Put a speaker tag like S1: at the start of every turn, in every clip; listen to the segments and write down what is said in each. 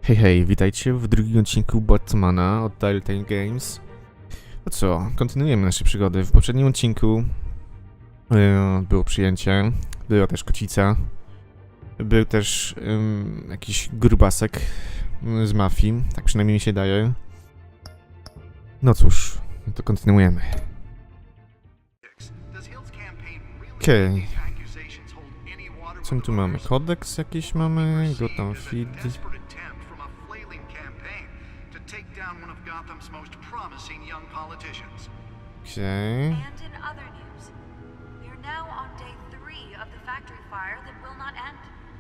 S1: Hej, hej, witajcie w drugim odcinku Batmana od Telltale Games. No co, kontynuujemy nasze przygody. W poprzednim odcinku było przyjęcie, była też kocica, był też jakiś grubasek z mafii, tak przynajmniej mi się daje. No cóż, to kontynuujemy. Okej. Co my tu mamy? Kodeks jakiś mamy? Gotham Feed. Okay.
S2: And in other news, we are now on day 3 of the factory fire that will not end.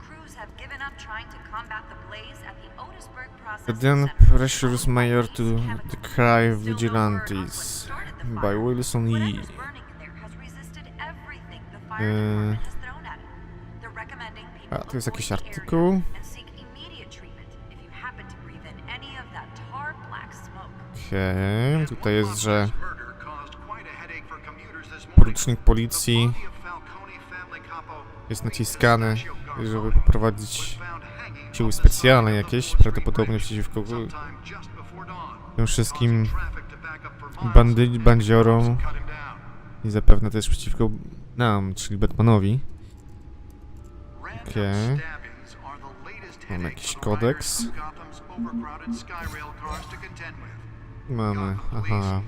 S2: Crews have given up trying to combat the blaze at the Otisburg processing
S1: Then
S2: center.
S1: pressures mayor to decry vigilantes by Wilson E. A, tu jest jakiś artykuł. Okej, tutaj jest, że porucznik policji jest naciskany, żeby poprowadzić siły specjalne jakieś, prawdopodobnie przeciwko tym wszystkim bandziorom i zapewne też przeciwko nam, czyli Batmanowi. Okej. Mamy jakiś kodeks. Mamy, aha,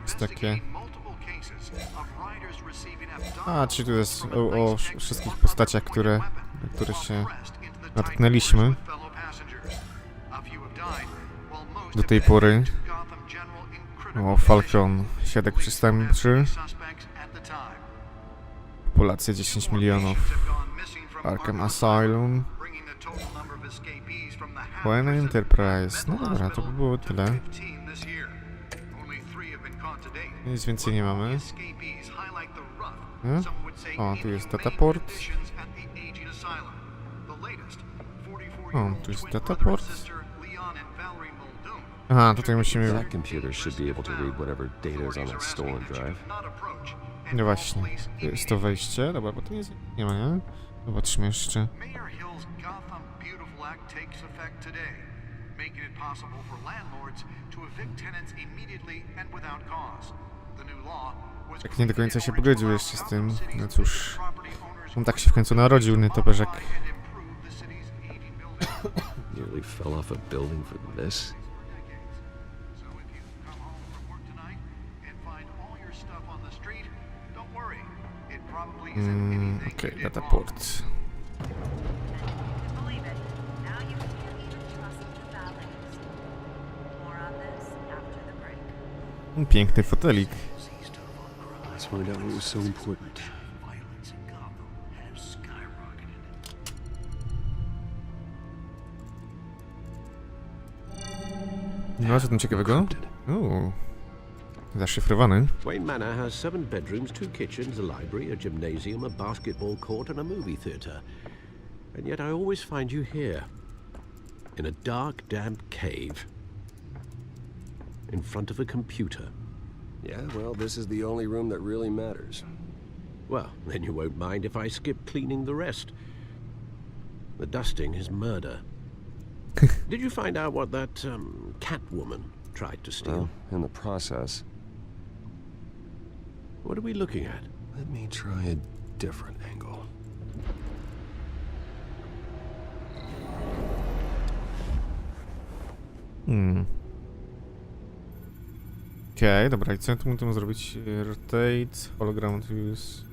S1: jest takie. A, czyli tu jest o wszystkich postaciach, na które się natknęliśmy do tej pory. O, Falcon, świadek przestępczy. Populacja 10 milionów. Arkham Asylum. Wayne Enterprise. No dobra, to by było tyle. Nic więcej nie mamy. O, tu jest dataport. O, tu jest dataport. Aha, tutaj musimy... No właśnie, jest to wejście. Dobra, bo tu nie ma, nie? Zobaczmy jeszcze. Tak nie do końca się pogodził jeszcze z tym. No cóż, on tak się w końcu narodził, nietoperzek. Okej, dataport. Piękny fotelik. No, co tam ciekawego? Zaszyfrowany.
S3: Wayne Manor has 7 bedrooms, 2 kitchens, a library, a gymnasium, a basketball court, and a movie theatre. And yet I always find you here, in a dark, damp cave, in front of a computer.
S4: Yeah, well, this is the only room that really matters.
S3: Well, then you won't mind if I skip cleaning the rest. The dusting is murder. Did you find out what that cat woman tried to steal?
S4: Well, in the process.
S3: What are we looking at?
S4: Let me try a different angle.
S1: Okej, dobra, i co ja tu możemy zrobić? Rotate, hologram to use.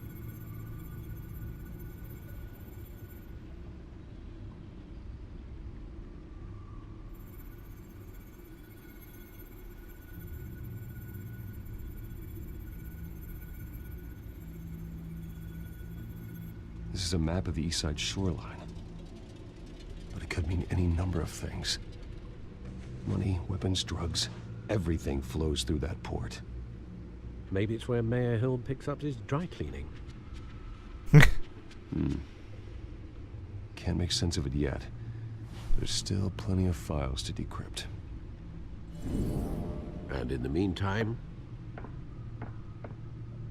S4: This is a map of the east side shoreline. But it could mean any number of things. Money, weapons, drugs, everything flows through that port.
S3: Maybe it's where Mayor Hill picks up his dry cleaning.
S4: Can't make sense of it yet. There's still plenty of files to decrypt.
S3: And in the meantime,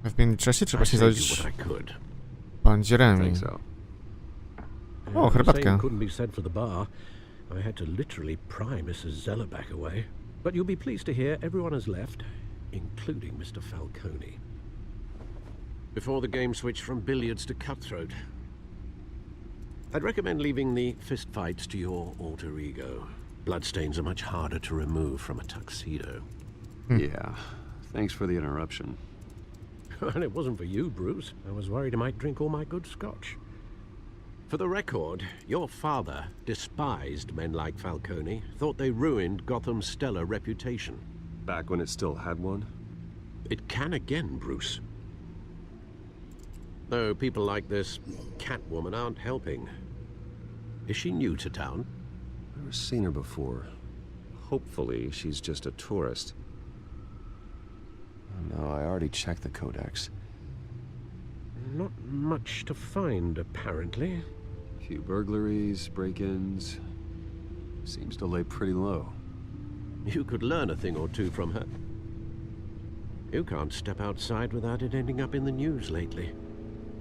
S1: W międzyczasie trzeba
S3: I
S1: się
S3: saved you
S1: zająć
S3: what I could.
S1: bandzierami.
S4: Think so.
S1: O, herbatka.
S3: Couldn't be said for the bar. I had to literally pry Mrs. Zellerback away. But you'll be pleased to hear everyone has left, including Mr. Falcone. Before the game switched from billiards to cutthroat. I'd recommend leaving the fistfights to your alter ego. Bloodstains are much harder to remove from a tuxedo.
S4: Yeah, thanks for the interruption.
S3: And it wasn't for you, Bruce. I was worried I might drink all my good scotch. For the record, your father despised men like Falcone, thought they ruined Gotham's stellar reputation.
S4: Back when it still had one?
S3: It can again, Bruce. Though people like this Catwoman aren't helping. Is she new to town?
S4: I've never seen her before. Hopefully, she's just a tourist. Oh, no, I already checked the codex.
S3: Not much to find, apparently.
S4: A few burglaries, break-ins. Seems to lay pretty low.
S3: You could learn a thing or two from her. You can't step outside without it ending up in the news lately.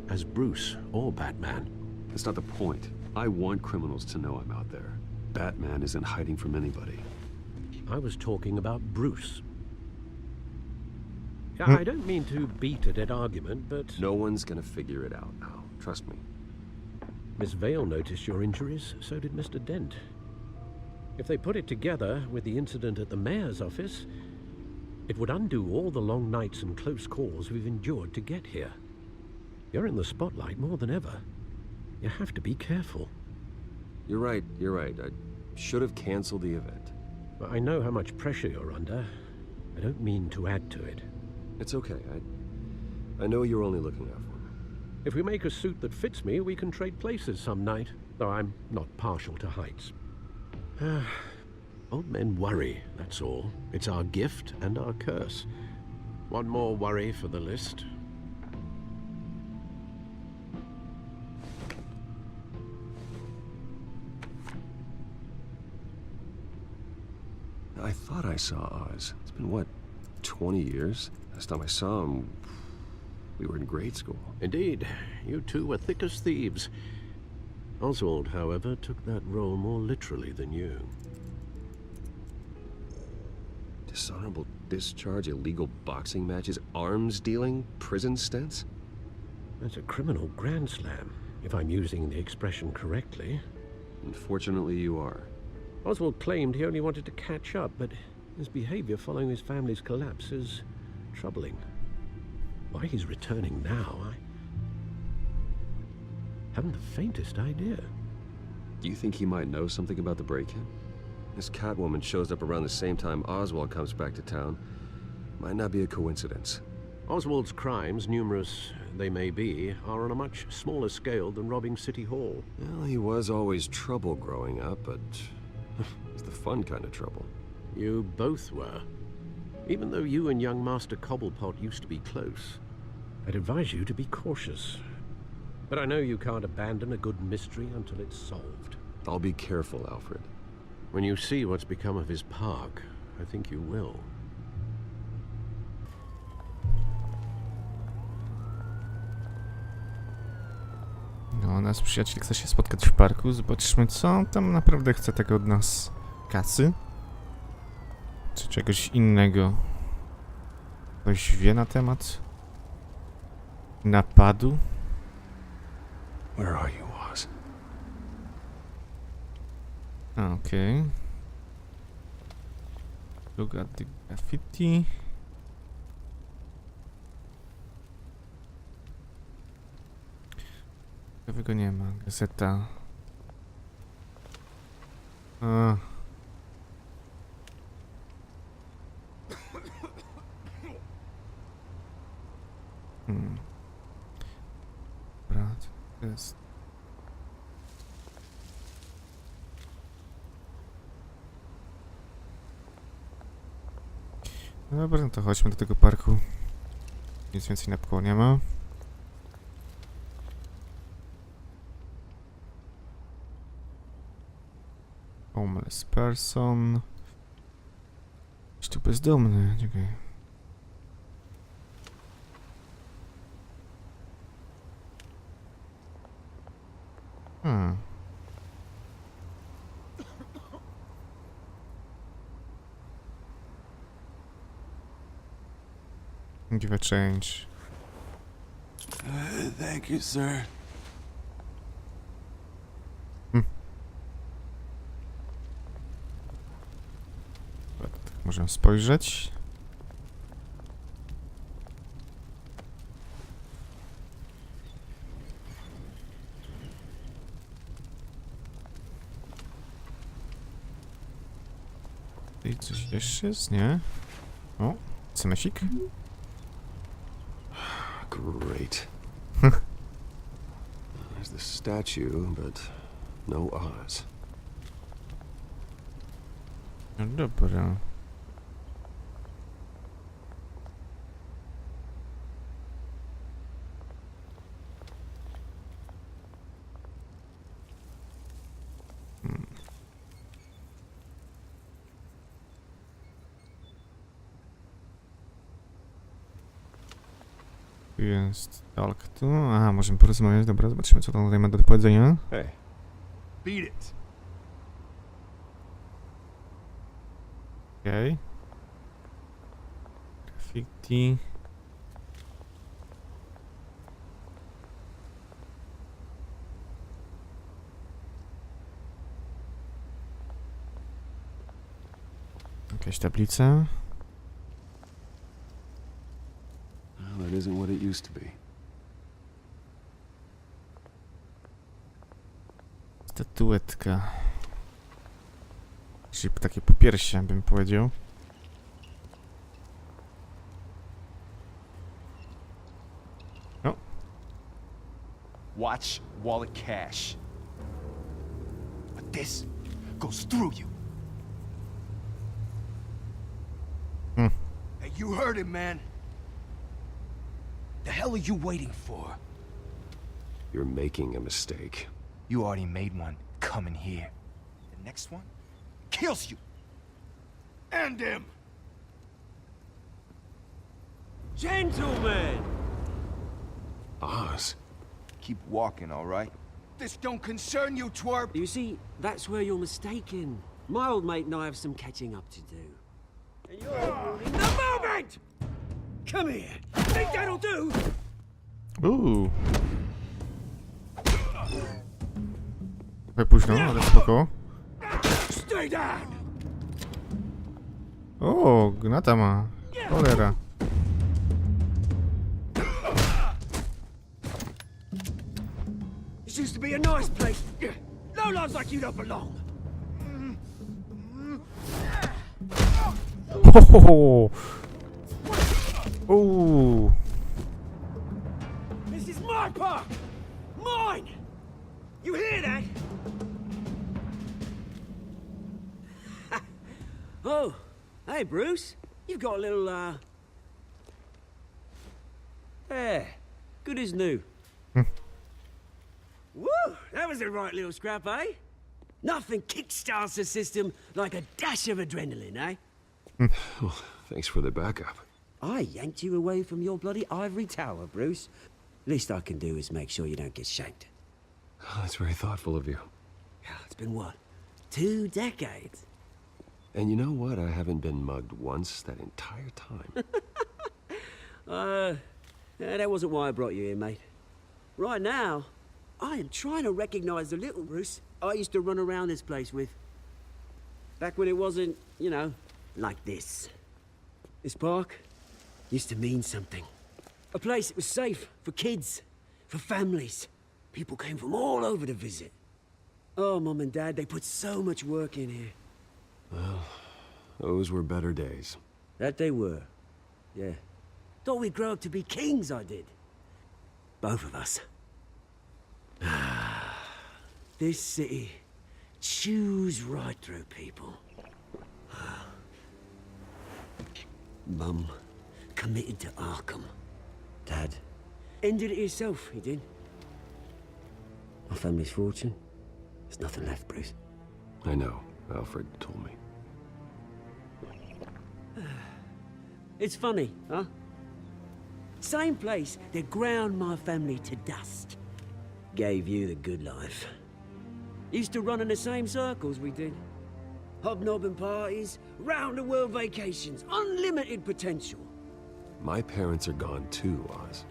S3: As Bruce or Batman.
S4: That's not the point. I want criminals to know I'm out there. Batman isn't hiding from anybody.
S3: I was talking about Bruce. I don't mean to beat a dead argument, but...
S4: No one's gonna figure it out now. Trust me.
S3: Miss Vale noticed your injuries, so did Mr. Dent. If they put it together with the incident at the mayor's office, it would undo all the long nights and close calls we've endured to get here. You're in the spotlight more than ever. You have to be careful.
S4: You're right. I should have canceled the event.
S3: I know how much pressure you're under. I don't mean to add to it.
S4: It's okay. I know you're only looking out for me.
S3: If we make a suit that fits me, we can trade places some night, though I'm not partial to heights. Old men worry, that's all. It's our gift and our curse. One more worry for the list.
S4: I thought I saw Oz. It's been, what, 20 years? Last time I saw him, we were in grade school.
S3: Indeed, you two were thick as thieves. Oswald, however, took that role more literally than you.
S4: Dishonorable discharge, illegal boxing matches, arms dealing, prison stints?
S3: That's a criminal grand slam, if I'm using the expression correctly.
S4: Unfortunately, you are.
S3: Oswald claimed he only wanted to catch up, but his behavior following his family's collapse is troubling. Why he's returning now, I haven't the faintest idea.
S4: Do you think he might know something about the break-in? This Catwoman shows up around the same time Oswald comes back to town. Might not be a coincidence.
S3: Oswald's crimes, numerous they may be, are on a much smaller scale than robbing City Hall.
S4: Well, he was always trouble growing up, but it's the fun kind of trouble.
S3: You both were. Even though you and young Master Cobblepot used to be close, I'd advise you to be cautious. But I know you can't abandon a good mystery until it's solved.
S4: I'll be careful, Alfred.
S3: When you see what's become of his park, I think you will.
S1: No, nasz przyjaciel chce się spotkać w parku. Zobaczmy, co on tam naprawdę chce tego od nas. Kasy? Czy czegoś innego? Ktoś wie na temat napadu?
S4: Where are you, Oz?
S1: Okej. Look at the graffiti. Ciekawego nie ma. Gazeta. A. Dobra, to jest. No dobra, no to chodźmy do tego parku. Nic więcej na koło nie ma. Homeless person. Jakiś tu bezdomny, czekaj. Give a change.
S5: Thank you, sir.
S1: Tak, możemy spojrzeć. I coś jeszcze jest, nie? O, smsik.
S4: Great. There's the statue, but no Oz.
S1: No dobra. Tu jest talk tu. Aha, możemy porozmawiać. Dobra, zobaczymy, co tam tutaj ma do powiedzenia.
S4: Hey,
S5: Beat it.
S1: Okej. Graffiti. Jakaś tablica.
S4: well, that isn't what it used to be.
S1: Statuetka. Czyli takie popiersie, bym powiedział. O,
S5: Watch wallet cash. But this goes through you. Hey, you heard him, man. The hell are you waiting for?
S4: You're making a mistake.
S5: You already made one coming here. The next one kills you. And him.
S6: Gentlemen!
S4: Oz?
S5: Keep walking, all right? This don't concern you, twerp.
S6: You see, that's where you're mistaken. My old mate and I have some catching up to do. And you're ruining the moment! Come here! Think that'll do?
S1: Trochę późno, ale spoko.
S6: Stay down!
S1: O, gnata ma. Cholera.
S6: This used to be a nice place. No loves like you don't belong.
S1: Ho, ho, ho. Ooh.
S6: This is my park! Mine! You hear that? Oh, hey Bruce. You've got a little, There. Good as new. Woo! That was a right little scrap, eh? Nothing kickstarts the system like a dash of adrenaline, eh?
S4: Well, thanks for the backup.
S6: I yanked you away from your bloody ivory tower, Bruce. Least I can do is make sure you don't get shanked.
S4: Oh, that's very thoughtful of you.
S6: It's been what? 2 decades?
S4: And you know what? I haven't been mugged once that entire time.
S6: That wasn't why I brought you here, mate. Right now, I am trying to recognize the little Bruce I used to run around this place with. Back when it wasn't, you know, like this. This park used to mean something. A place that was safe for kids, for families. People came from all over to visit. Oh, Mum and Dad, they put so much work in here.
S4: Well, those were better days.
S6: That they were. Yeah. Thought we'd grow up to be kings, I did. Both of us. This city chews right through people. Mum committed to Arkham. Dad ended it himself, he did. My family's fortune. There's nothing left, Bruce.
S4: I know. Alfred told me.
S6: It's funny, huh? Same place that ground my family to dust. Gave you the good life. Used to run in the same circles we did. Hobnobbing parties, round-the-world vacations, unlimited potential.
S4: My parents are gone too, Oz.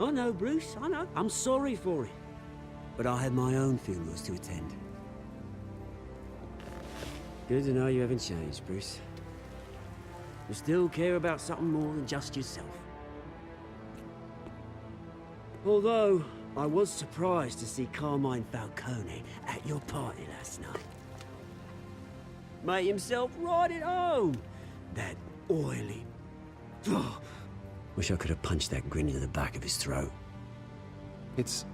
S6: I know, Bruce, I know. I'm sorry for it. But I had my own funerals to attend. Good to know you haven't changed, Bruce. You still care about something more than just yourself. Although, I was surprised to see Carmine Falcone at your party last night. Made himself right at home. That oily... Oh, wish I could have punched that grin into the back of his throat.
S4: It's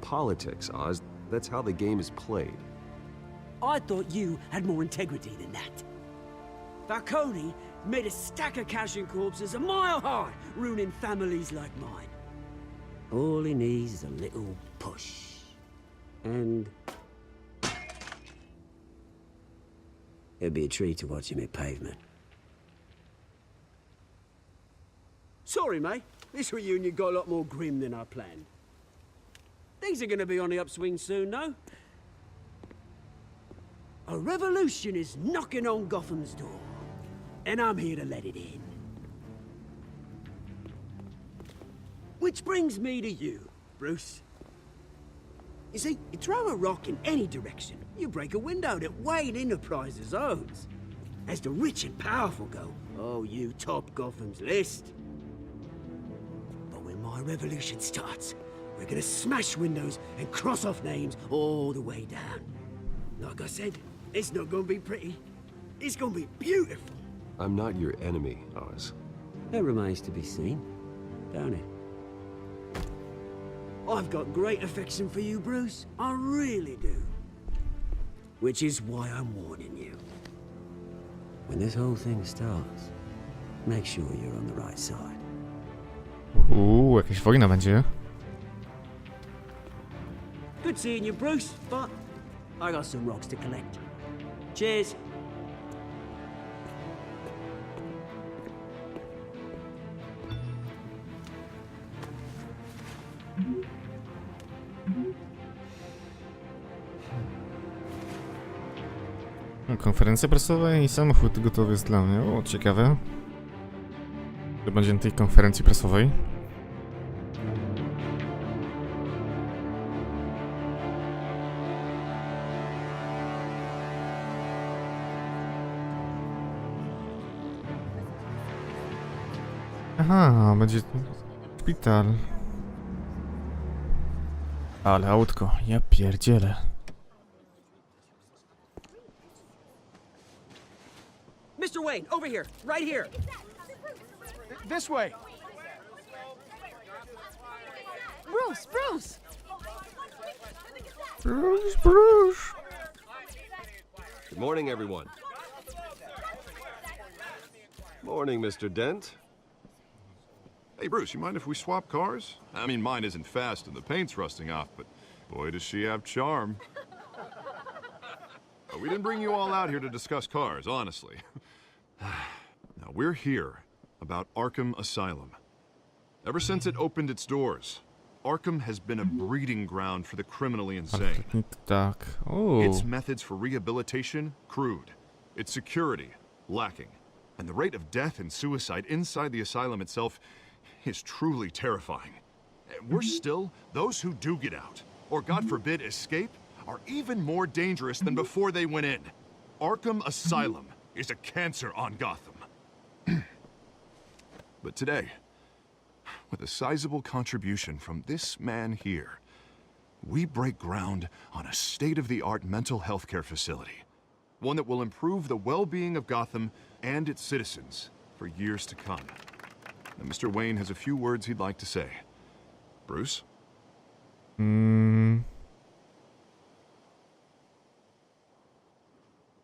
S4: politics, Oz. That's how the game is played.
S6: I thought you had more integrity than that. Falcone made a stack of casual corpses a mile high, ruining families like mine. All he needs is a little push. And... it'd be a treat to watch him hit pavement. Sorry, mate. This reunion got a lot more grim than I planned. Things are gonna be on the upswing soon, though. A revolution is knocking on Gotham's door. And I'm here to let it in. Which brings me to you, Bruce. You see, you throw a rock in any direction, you break a window that Wayne Enterprises owns. As the rich and powerful go, oh, you top Gotham's list. But when my revolution starts, we're gonna smash windows and cross off names all the way down. Like I said, it's not gonna be pretty. It's gonna be beautiful.
S4: I'm not your enemy, Oz.
S6: That remains to be seen, don't it? I've got great affection for you, Bruce. I really do. Which is why I'm warning you. When this whole thing starts, make sure you're on the right side.
S1: Jakaś wojna będzie.
S6: Good seeing you, Bruce, but I got some rocks to collect. Cheers.
S1: Konferencja prasowa i samochód gotowy jest dla mnie. O, ciekawe. Co będzie na tej konferencji prasowej? Aha, będzie szpital. Ale autko, ja pierdzielę.
S6: Mr. Wayne, over here, right here.
S5: This way.
S7: Bruce, Bruce!
S1: Bruce.
S4: Good morning, everyone. Morning, Mr. Dent.
S8: Hey, Bruce, you mind if we swap cars? I mean, mine isn't fast and the paint's rusting off, but boy, does she have charm. We didn't bring you all out here to discuss cars, honestly. Now, we're here about Arkham Asylum. Ever since it opened its doors, Arkham has been a breeding ground for the criminally insane.
S1: Tak. O.
S8: Its methods for rehabilitation, crude. Its security, lacking. And the rate of death and suicide inside the asylum itself is truly terrifying. Worse still, those who do get out, or God forbid escape, are even more dangerous than before they went in. Arkham Asylum is a cancer on Gotham. But today, with a sizable contribution from this man here, we break ground on a state-of-the-art mental health care facility. One that will improve the well-being of Gotham and its citizens for years to come. Now, Mr. Wayne has a few words he'd like to say. Bruce?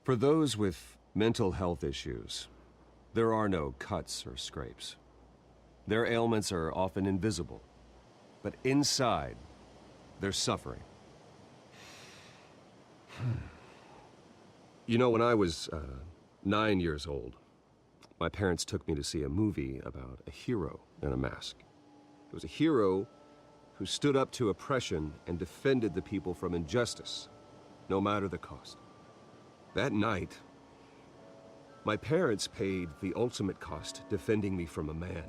S4: For those with mental health issues, there are no cuts or scrapes. Their ailments are often invisible, but inside, they're suffering. You know, when I was 9 years old, my parents took me to see a movie about a hero in a mask. It was a hero who stood up to oppression and defended the people from injustice, no matter the cost. That night, My parents paid the ultimate cost defending me from a man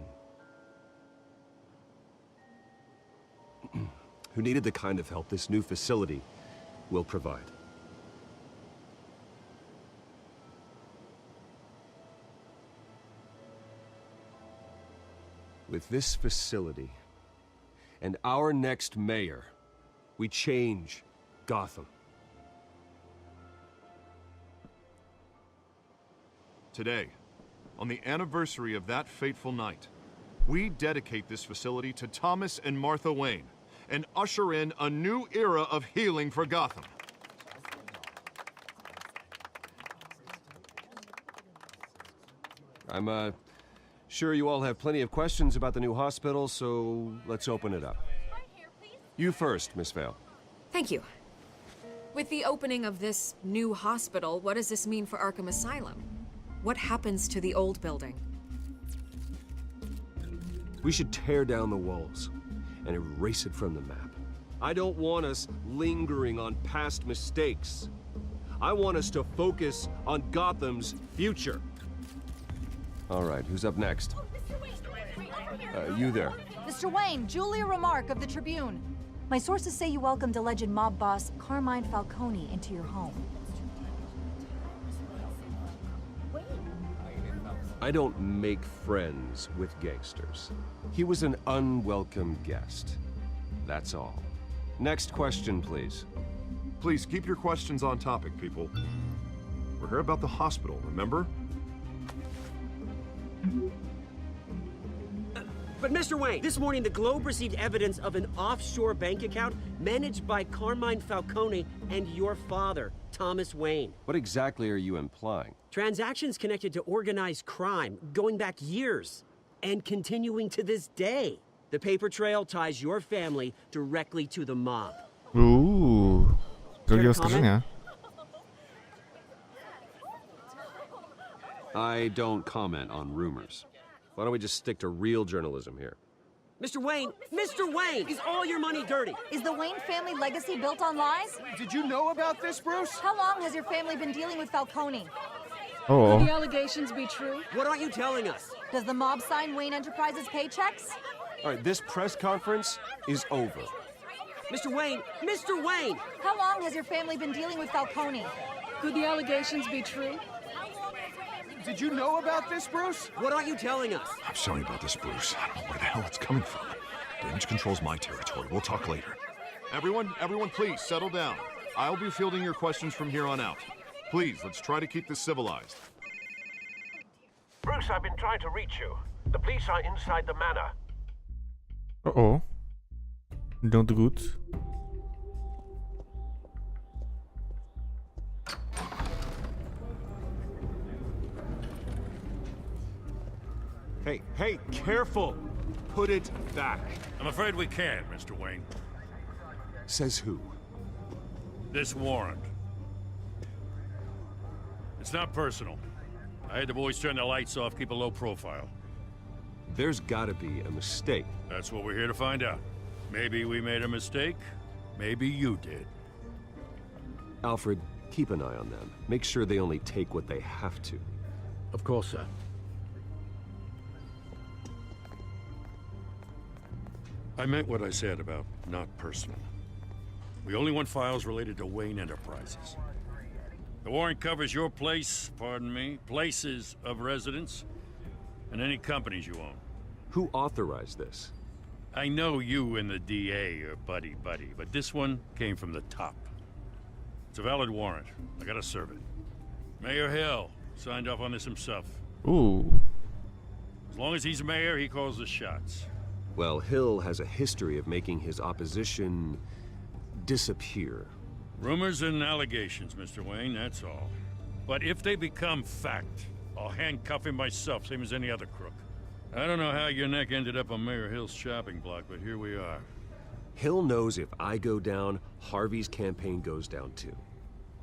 S4: who needed the kind of help this new facility will provide. With this facility and our next mayor, we change Gotham.
S8: Today, on the anniversary of that fateful night, we dedicate this facility to Thomas and Martha Wayne and usher in a new era of healing for Gotham.
S4: I'm sure you all have plenty of questions about the new hospital, so let's open it up. You first, Miss Vale.
S7: Thank you. With the opening of this new hospital, what does this mean for Arkham Asylum? What happens to the old building?
S4: We should tear down the walls and erase it from the map. I don't want us lingering on past mistakes. I want us to focus on Gotham's future. All right, who's up next? You there.
S9: Mr. Wayne, Julia Remark of the Tribune. My sources say you welcomed alleged mob boss Carmine Falcone into your home.
S4: I don't make friends with gangsters. He was an unwelcome guest. That's all. Next question, please.
S8: Please keep your questions on topic, people. We're here about the hospital, remember?
S6: But Mr. Wayne, this morning the Globe received evidence of an offshore bank account managed by Carmine Falcone and your father, Thomas Wayne.
S4: What exactly are you implying?
S6: Transactions connected to organized crime going back years and continuing to this day. The paper trail ties your family directly to the mob.
S1: Drogie oskarżenia.
S4: I don't comment on rumors. Why don't we just stick to real journalism here?
S6: Mr. Wayne, is all your money dirty?
S9: Is the Wayne family legacy built on lies?
S5: Did you know about this, Bruce?
S9: How long has your family been dealing with Falcone?
S1: O,
S7: Could the allegations be true?
S6: What aren't you telling us?
S9: Does the mob sign Wayne Enterprises paychecks?
S4: All right, this press conference is over.
S6: Mr. Wayne!
S9: How long has your family been dealing with Falcone?
S7: Could the allegations be true?
S5: Did you know about this, Bruce?
S6: What aren't you telling us?
S8: I'm sorry about this, Bruce. I don't know where the hell it's coming from. Damage control's my territory. We'll talk later. Everyone, please settle down. I'll be fielding your questions from here on out. Please, let's try to keep this civilized.
S3: Bruce, I've been trying to reach you. The police are inside the manor.
S1: o. Not good.
S4: Hey, careful! Put it back.
S10: I'm afraid we can't, Mr. Wayne.
S4: Says who?
S10: This warrant. It's not personal. I had the boys turn the lights off, keep a low profile.
S4: There's gotta be a mistake.
S10: That's what we're here to find out. Maybe we made a mistake. Maybe you did.
S4: Alfred, keep an eye on them. Make sure they only take what they have to.
S3: Of course, sir.
S10: I meant what I said about not personal. We only want files related to Wayne Enterprises. The warrant covers your place, pardon me, places of residence, and any companies you own.
S4: Who authorized this?
S10: I know you and the DA are buddy-buddy, but this one came from the top. It's a valid warrant. I gotta serve it. Mayor Hill signed off on this himself.
S1: Ooh.
S10: As long as he's mayor, he calls the shots.
S4: Well, Hill has a history of making his opposition disappear.
S10: Rumors and allegations, Mr. Wayne, that's all. But if they become fact, I'll handcuff him myself, same as any other crook. I don't know how your neck ended up on Mayor Hill's shopping block, but here we are.
S4: Hill knows if I go down, Harvey's campaign goes down too.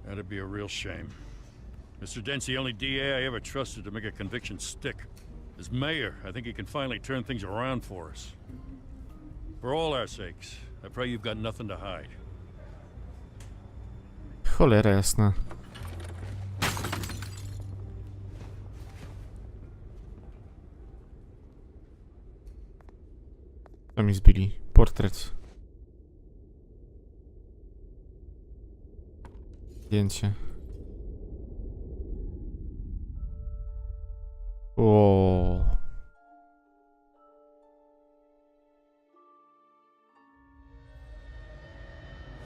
S10: That'd be a real shame. Mr. Dent's the only DA I ever trusted to make a conviction stick. As mayor, I think he can finally turn things around for us. For all our sakes, I pray you've got nothing to hide.
S1: Cholera jasna. Co mi zbili? Portret. Zdjęcie. O.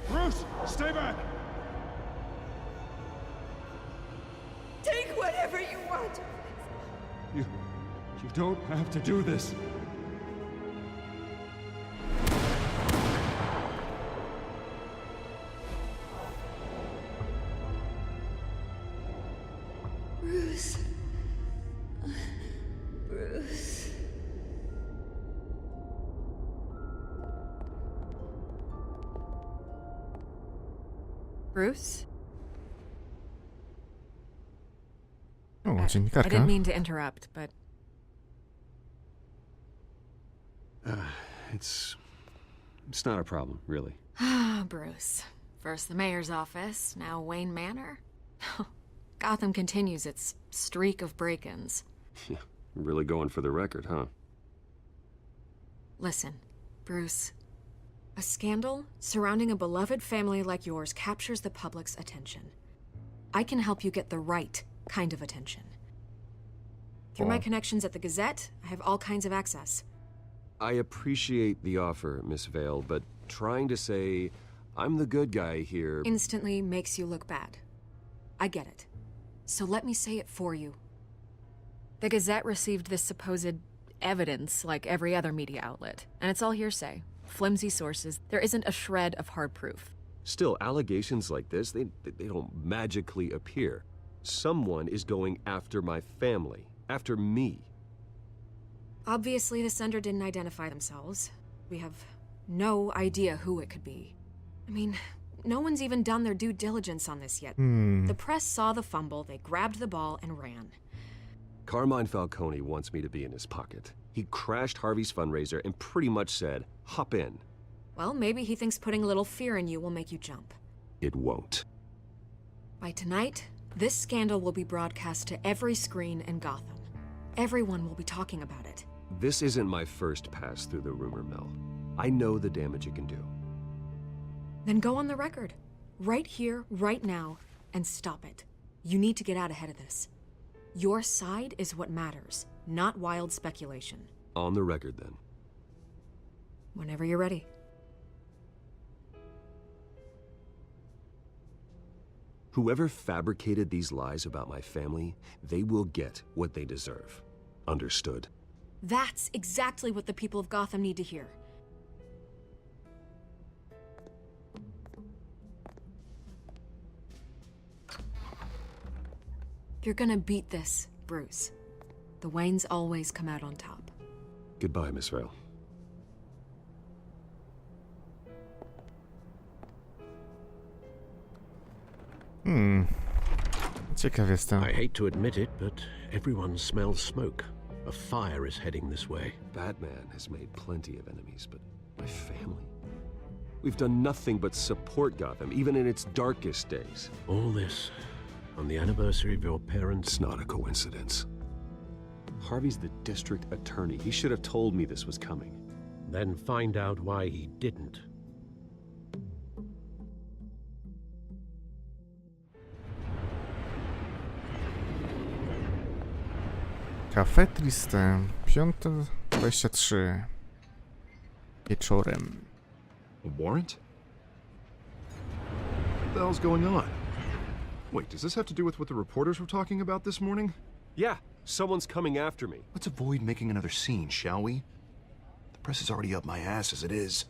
S10: Bruce, stay back!
S2: Take whatever you want.
S10: You don't have to do this.
S2: Bruce. Bruce.
S7: Bruce?
S1: O,
S7: I
S1: dziennikarka.
S7: didn't mean to interrupt, but
S4: It's not a problem, really.
S7: Bruce. First the mayor's office, now Wayne Manor. Gotham continues its streak of break-ins.
S4: Really going for the record, huh?
S7: Listen, Bruce. A scandal surrounding a beloved family like yours captures the public's attention. I can help you get the right kind of attention. Through my connections at the Gazette, I have all kinds of access.
S4: I appreciate the offer, Miss Vale, but trying to say I'm the good guy here...
S7: Instantly makes you look bad. I get it. So let me say it for you. The Gazette received this supposed evidence like every other media outlet, and it's all hearsay. Flimsy sources. There isn't a shred of hard proof.
S4: Still, allegations like this, they don't magically appear. Someone is going after my family, after me.
S7: Obviously, the sender didn't identify themselves. We have no idea who it could be. I mean, no one's even done their due diligence on this yet. The press saw the fumble, they grabbed the ball and ran.
S4: Carmine Falcone wants me to be in his pocket. He crashed Harvey's fundraiser and pretty much said, hop in.
S7: Well, maybe he thinks putting a little fear in you will make you jump.
S4: It won't.
S7: By tonight, this scandal will be broadcast to every screen in Gotham. Everyone will be talking about it.
S4: This isn't my first pass through the rumor mill. I know the damage it can do.
S7: Then go on the record. Right here, right now, and stop it. You need to get out ahead of this. Your side is what matters, not wild speculation.
S4: On the record, then.
S7: Whenever you're ready.
S4: Whoever fabricated these lies about my family, they will get what they deserve. Understood?
S7: That's exactly what the people of Gotham need to hear. You're gonna beat this, Bruce. The Waynes always come out on top.
S4: Goodbye, Miss Vale.
S1: Ciekaw jestem.
S3: I hate to admit it, but everyone smells smoke. A fire is heading this way.
S4: Batman has made plenty of enemies, but my family? We've done nothing but support Gotham, even in its darkest days.
S3: All this on the anniversary of your parents'
S4: It's not a coincidence. Harvey's the district attorney. He should have told me this was coming.
S3: Then find out why he didn't.
S1: Cafe Triste. 5:23. Wieczorem.
S8: A warrant? What the hell's going on? Wait, does this have to do with what the reporters were talking about this morning?
S4: Yeah, someone's coming after me.
S8: Let's avoid making another scene, shall we? The press is already up my ass as it is.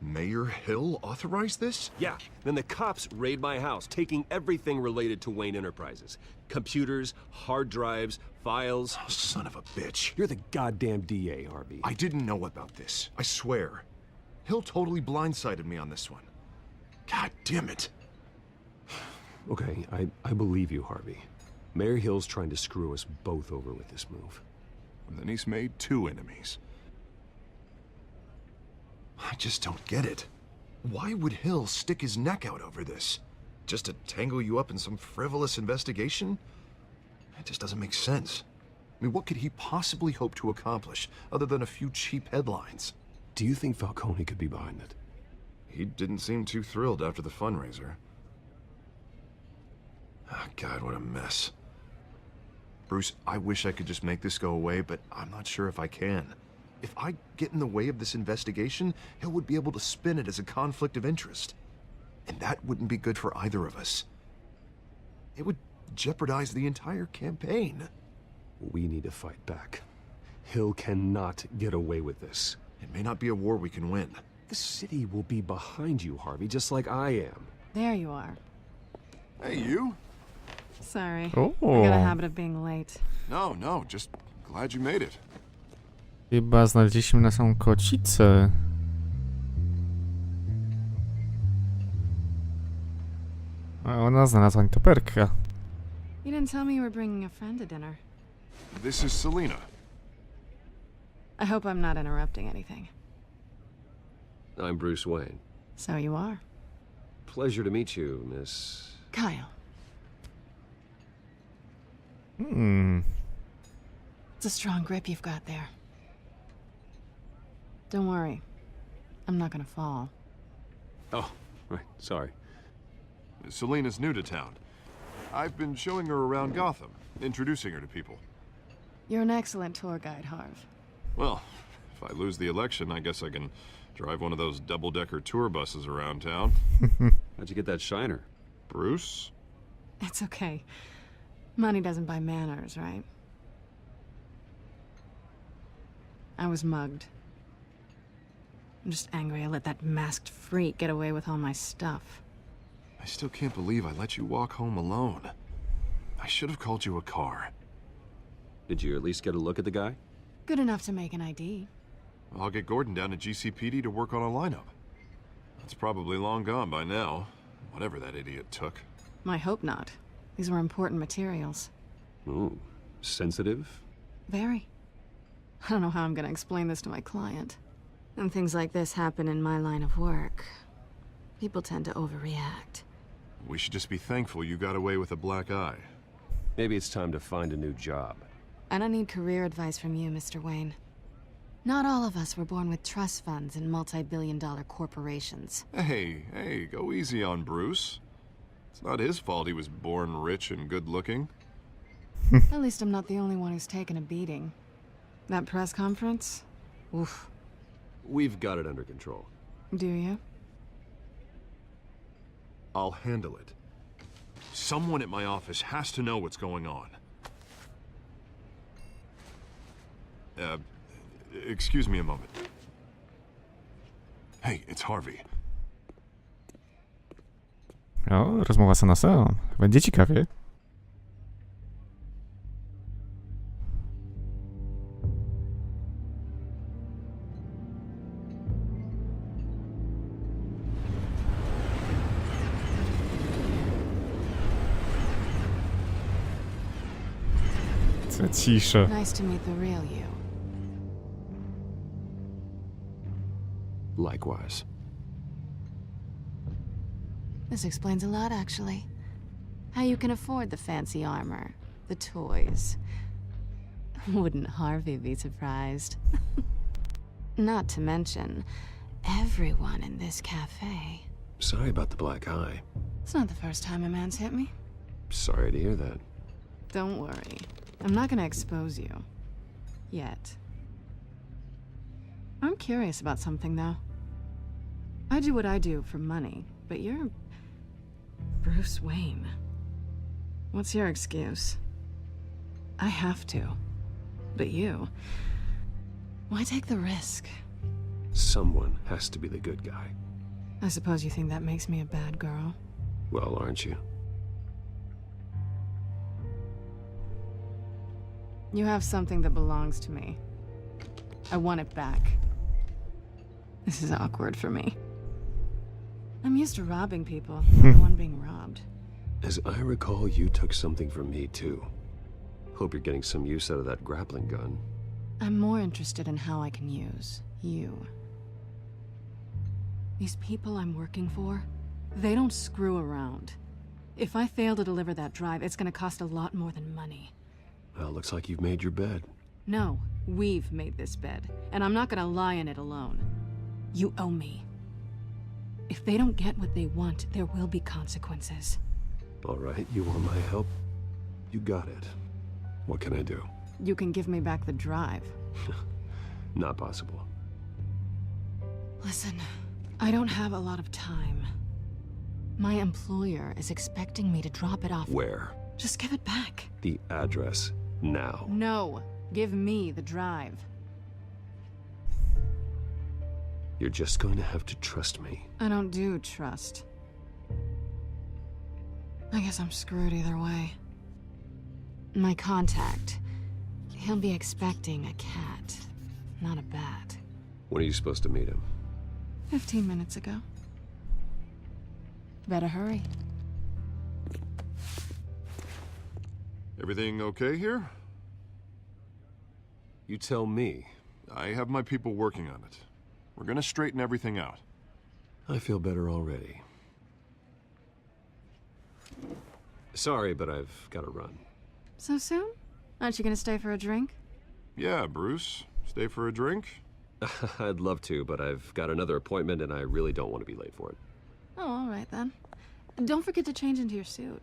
S8: Mayor Hill authorized this?
S4: Yeah, then the cops raid my house, taking everything related to Wayne Enterprises. Computers, hard drives, files.
S8: Oh, son of a bitch.
S4: You're the goddamn DA, Harvey.
S8: I didn't know about this. I swear. Hill totally blindsided me on this one. God damn it.
S4: Okay, I believe you, Harvey. Mayor Hill's trying to screw us both over with this move.
S8: And then he's made 2 enemies. I just don't get it. Why would Hill stick his neck out over this? Just to tangle you up in some frivolous investigation? It just doesn't make sense. I mean, what could he possibly hope to accomplish other than a few cheap headlines?
S4: Do you think Falcone could be behind it?
S8: He didn't seem too thrilled after the fundraiser. Ah, God, what a mess. Bruce, I wish I could just make this go away, but I'm not sure if I can. If I get in the way of this investigation, Hill would be able to spin it as a conflict of interest. And that wouldn't be good for either of us. It would jeopardize the entire campaign.
S4: We need to fight back. Hill cannot get away with this.
S8: It may not be a war we can win.
S4: The city will be behind you, Harvey, just like I am.
S11: There you are.
S8: Hey, you?
S11: Sorry.
S1: Oh.
S11: I got a habit of being late.
S8: No, just glad you made it.
S1: Chyba znaleźliśmy naszą kocicę. A ona znalazła nietoperka.
S11: You didn't tell me you were bringing a friend to dinner.
S8: This is Selena.
S11: I hope I'm not interrupting anything.
S4: I'm Bruce Wayne.
S11: So you are.
S4: Pleasure to meet you, Miss...
S11: Kyle. It's a strong grip you've got there. Don't worry. I'm not gonna fall.
S4: Oh, right, sorry.
S8: Selena's new to town. I've been showing her around Gotham, introducing her to people.
S11: You're an excellent tour guide, Harv.
S8: Well, if I lose the election, I guess I can drive one of those double-decker tour buses around town.
S4: How'd you get that shiner?
S8: Bruce?
S11: It's okay. Money doesn't buy manners, right? I was mugged. I'm just angry I let that masked freak get away with all my stuff.
S8: I still can't believe I let you walk home alone. I should have called you a car.
S4: Did you at least get a look at the guy?
S11: Good enough to make an ID.
S8: I'll get Gordon down to GCPD to work on a lineup. It's probably long gone by now, whatever that idiot took.
S11: I hope not. These were important materials.
S4: Ooh, sensitive?
S11: Very. I don't know how I'm gonna explain this to my client. And things like this happen in my line of work. People tend to overreact.
S8: We should just be thankful you got away with a black eye.
S4: Maybe it's time to find a new job.
S11: I don't need career advice from you, Mr. Wayne. Not all of us were born with trust funds and multi-billion-dollar corporations.
S8: Hey, go easy on Bruce. It's not his fault he was born rich and good-looking.
S11: At least I'm not the only one who's taken a beating. That press conference? Oof.
S4: We've got it under control.
S11: Do you?
S8: I'll handle it. Someone at my office has to know what's going on. Excuse me a moment. Hey, it's Harvey.
S1: O, rozmowa sama sama. Będzie ciekawie. Co cisza.
S11: Nice to meet the real you.
S4: Likewise.
S11: This explains a lot, actually. How you can afford the fancy armor, the toys. Wouldn't Harvey be surprised? Not to mention, everyone in this cafe.
S4: Sorry about the black eye.
S11: It's not the first time a man's hit me.
S4: Sorry to hear that.
S11: Don't worry. I'm not gonna expose you. Yet. I'm curious about something, though. I do what I do for money, but you're... Bruce Wayne. What's your excuse? I have to. But you... Why take the risk?
S4: Someone has to be the good guy.
S11: I suppose you think that makes me a bad girl?
S4: Well, aren't you?
S11: You have something that belongs to me. I want it back. This is awkward for me. I'm used to robbing people, not the one being robbed.
S4: As I recall, you took something from me, too. Hope you're getting some use out of that grappling gun.
S11: I'm more interested in how I can use you. These people I'm working for, they don't screw around. If I fail to deliver that drive, it's gonna cost a lot more than money.
S3: Well, looks like you've made your bed.
S11: No, we've made this bed, and I'm not gonna lie in it alone. You owe me. If they don't get what they want, there will be consequences.
S3: All right, you want my help? You got it. What can I do?
S11: You can give me back the drive.
S3: Not possible.
S11: Listen, I don't have a lot of time. My employer is expecting me to drop it off.
S3: Where?
S11: Just give it back.
S3: The address, now.
S11: No, give me the drive.
S3: You're just going to have to trust me.
S11: I don't do trust. I guess I'm screwed either way. My contact, he'll be expecting a cat, not a bat.
S3: When are you supposed to meet him?
S11: 15 minutes ago. Better hurry.
S8: Everything okay here?
S3: You tell me.
S8: I have my people working on it. We're gonna straighten everything out.
S3: I feel better already. Sorry, but I've got to run.
S11: So soon? Aren't you gonna stay for a drink?
S8: Yeah, Bruce. Stay for a drink?
S3: I'd love to, but I've got another appointment and I really don't want to be late for it.
S11: Oh, all right then. Don't forget to change into your suit.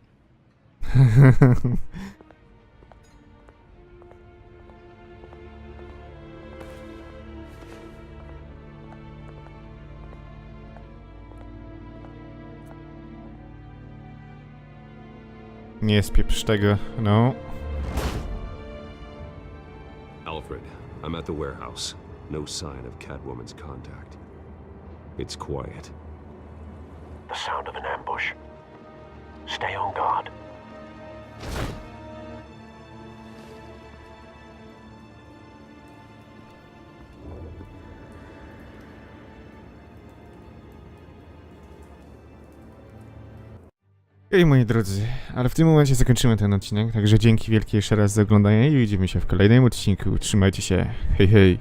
S1: Nie spieprz tego, no.
S3: Alfred, I'm at the warehouse. No sign of Catwoman's contact. It's quiet.
S12: The sound of an ambush. Stay on guard.
S1: Ej, moi drodzy, ale w tym momencie zakończymy ten odcinek, także dzięki wielkie jeszcze raz za oglądanie i widzimy się w kolejnym odcinku. Trzymajcie się, hej hej!